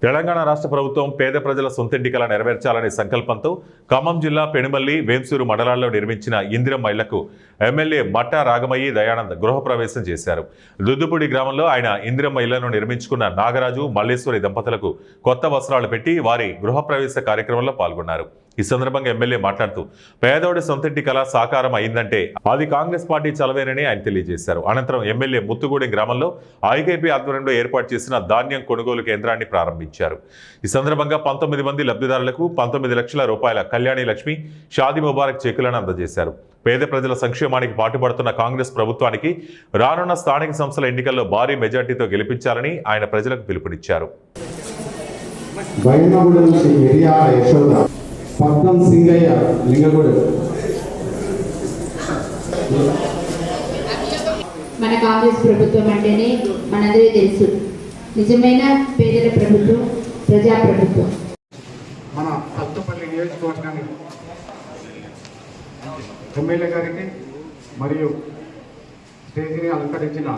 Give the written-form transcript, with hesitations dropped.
తెలంగాణ రాష్ట్ర ప్రభుత్వం పేద ప్రజల సొంతింటి కల నెరవేర్చాలనే సంకల్పంతో ఖమ్మం జిల్లా పెనుమల్లి వేంసూరు మండలాల్లో నిర్మించిన ఇందిరమ్మ ఇళ్లకు ఎమ్మెల్యే మట్టా రాగమయ్యి దయానంద్ గృహప్రవేశం చేశారు. దుద్దుపూడి గ్రామంలో ఆయన ఇందిరమ్మ ఇళ్లను నిర్మించుకున్న నాగరాజు మల్లేశ్వరి దంపతులకు కొత్త వస్త్రాలు పెట్టి వారి గృహప్రవేశ కార్యక్రమంలో పాల్గొన్నారు. ఈ సందర్భంగా ఎమ్మెల్యే మాట్లాడుతూ పేదోడి సొంతింటి కళ సాకారం అయిందంటే అది కాంగ్రెస్ పార్టీ చలవేనని ఆయన తెలియజేశారు. అనంతరం ఎమ్మెల్యే ముత్తుగూడెం గ్రామంలో ఐకేపీ ఆధ్వర్యంలో ఏర్పాటు చేసిన ధాన్యం కొనుగోలు కేంద్రాన్ని ప్రారంభించారు. ఈ సందర్భంగా 19 మంది లబ్ధిదారులకు 19 లక్షల రూపాయల కళ్యాణి లక్ష్మి షాదీ ముబారక్ చెక్కులను అందజేశారు. పేద ప్రజల సంక్షేమానికి పాటుపడుతున్న కాంగ్రెస్ ప్రభుత్వానికి రానున్న స్థానిక సంస్థల ఎన్నికల్లో భారీ మెజార్టీతో గెలిపించాలని ఆయన ప్రజలకు పిలుపునిచ్చారు. పట్నం సింగయ్య లింగగూడ. మన కాంగ్రెస్ ప్రభుత్వం అంటేనే మనందరికీ తెలుసు, నిజమైన పేదల ప్రభుత్వం, ప్రజా ప్రభుత్వం. మన కొత్తపల్లి నియోజకవర్గానికి ఎమ్మెల్యే గారికి మరియు స్టేజీని అలంకరించిన